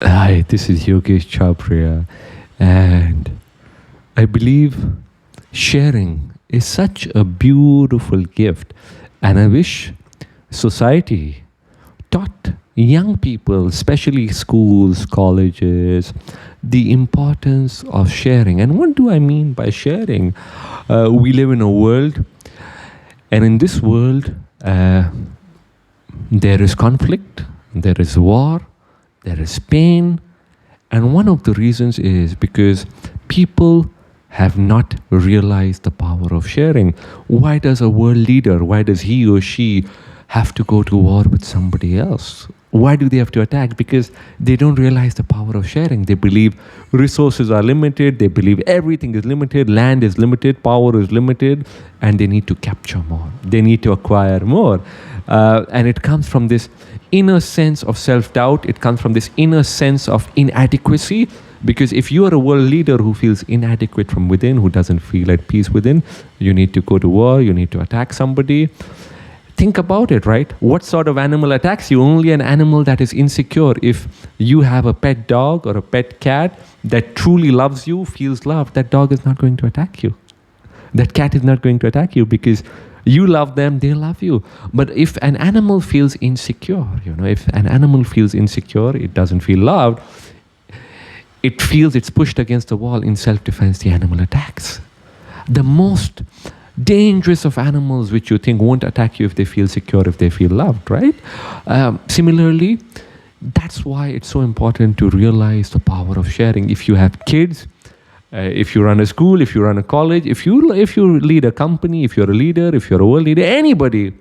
Hi, this is Yogesh Chabria, and I believe sharing is such a beautiful gift, and I wish society taught young people, especially schools, colleges, the importance of sharing. And what do I mean by sharing? We live in a world, and in this world, there is conflict, there is war, there is pain, and one of the reasons is because people have not realized the power of sharing. Why does a world leader, why does he or she have to go to war with somebody else? Why do they have to attack? Because they don't realize the power of sharing. They believe resources are limited, they believe everything is limited, land is limited, power is limited, and they need to capture more. They need to acquire more. And it comes from this inner sense of self-doubt. It comes from this inner sense of inadequacy. Because if you are a world leader who feels inadequate from within, who doesn't feel at peace within, you need to go to war, you need to attack somebody. Think about it, right? What sort of animal attacks you? Only an animal that is insecure. If you have a pet dog or a pet cat that truly loves you, feels love, that dog is not going to attack you. That cat is not going to attack you because you love them, they love you. But if an animal feels insecure, if an animal feels insecure, it doesn't feel loved, it feels it's pushed against the wall. In self-defense, the animal attacks. The most dangerous of animals which you think won't attack you if they feel secure, if they feel loved, right? Similarly, that's why it's so important to realize the power of sharing. If you have kids, if you run a school, if you run a college, if you lead a company, if you're a leader, if you're a world leader, anybody,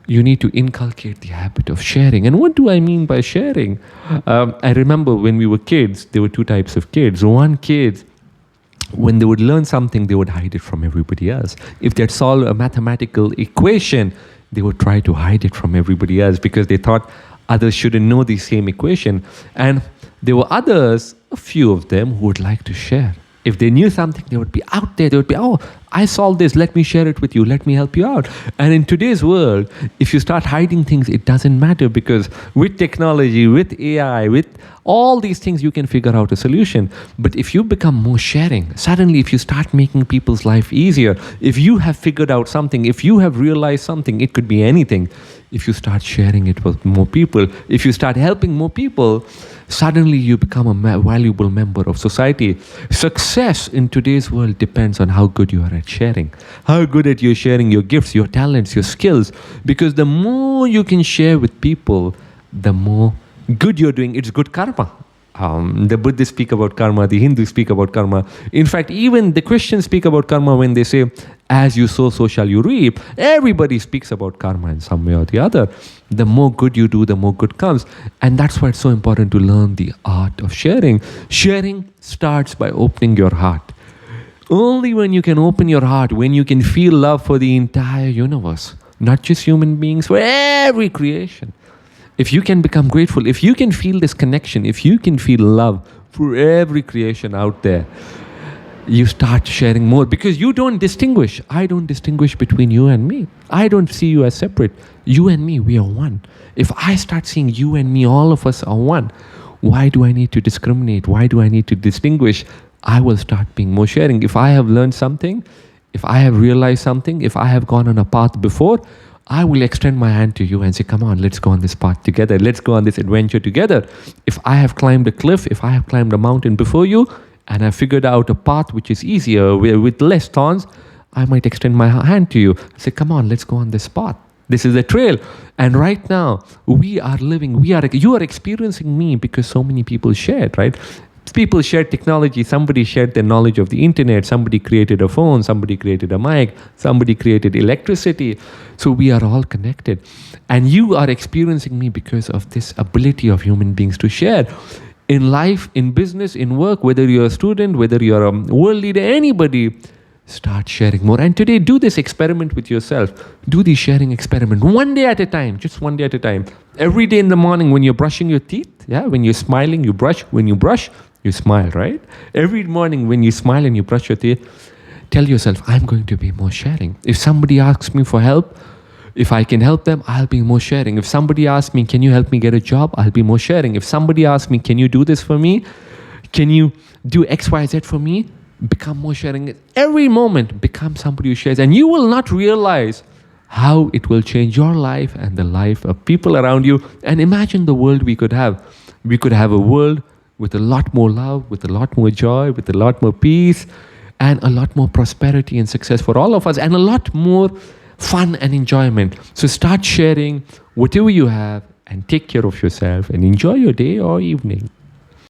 you need to inculcate the habit of sharing. And what do I mean by sharing? I remember when we were kids, there were two types of kids. One kid, when they would learn something, they would hide it from everybody else. If they'd solve a mathematical equation, they would try to hide it from everybody else because they thought others shouldn't know the same equation. And there were others, a few of them, who would like to share. If they knew something, they would be out there. They would be, oh, I solved this. Let me share it with you. Let me help you out. And in today's world, if you start hiding things, it doesn't matter because with technology, with AI, with all these things, you can figure out a solution. But if you become more sharing, suddenly if you start making people's life easier, if you have figured out something, if you have realized something, it could be anything. If you start sharing it with more people, if you start helping more people, suddenly you become a valuable member of society. Success in today's world depends on how good you are at sharing. How good at you sharing your gifts, your talents, your skills. Because the more you can share with people, the more good you're doing. It's good karma. The Buddhists speak about karma, the Hindus speak about karma. In fact, even the Christians speak about karma when they say, as you sow, so shall you reap. Everybody speaks about karma in some way or the other. The more good you do, the more good comes. And that's why it's so important to learn the art of sharing. Sharing starts by opening your heart. Only when you can open your heart, when you can feel love for the entire universe, not just human beings, for every creation. If you can become grateful, if you can feel this connection, if you can feel love for every creation out there, you start sharing more because you don't distinguish. I don't distinguish between you and me. I don't see you as separate. You and me, we are one. If I start seeing you and me, all of us are one, why do I need to discriminate? Why do I need to distinguish? I will start being more sharing. If I have learned something, if I have realized something, if I have gone on a path before, I will extend my hand to you and say, come on, let's go on this path together. Let's go on this adventure together. If I have climbed a cliff, if I have climbed a mountain before you, and I figured out a path which is easier with less thorns, I might extend my hand to you and say, come on, let's go on this path. This is a trail. And right now, you are experiencing me because so many people shared, right? People shared technology. Somebody shared their knowledge of the internet. Somebody created a phone. Somebody created a mic. Somebody created electricity. So we are all connected. And you are experiencing me because of this ability of human beings to share. In life, in business, in work, whether you're a student, whether you're a world leader, anybody, start sharing more. And today, do this experiment with yourself. Do the sharing experiment one day at a time, just one day at a time. Every day in the morning when you're brushing your teeth, when you're smiling, you brush. When you brush, you smile, right? Every morning when you smile and you brush your teeth, tell yourself, I'm going to be more sharing. If somebody asks me for help, If I can help them, I'll be more sharing. If somebody asks me, can you help me get a job? I'll be more sharing. If somebody asks me, can you do this for me? Can you do X, Y, Z for me? Become more sharing. Every moment, become somebody who shares. And you will not realize how it will change your life and the life of people around you. And imagine the world we could have. We could have a world with a lot more love, with a lot more joy, with a lot more peace, and a lot more prosperity and success for all of us, and a lot more fun and enjoyment. So start sharing whatever you have and take care of yourself and enjoy your day or evening.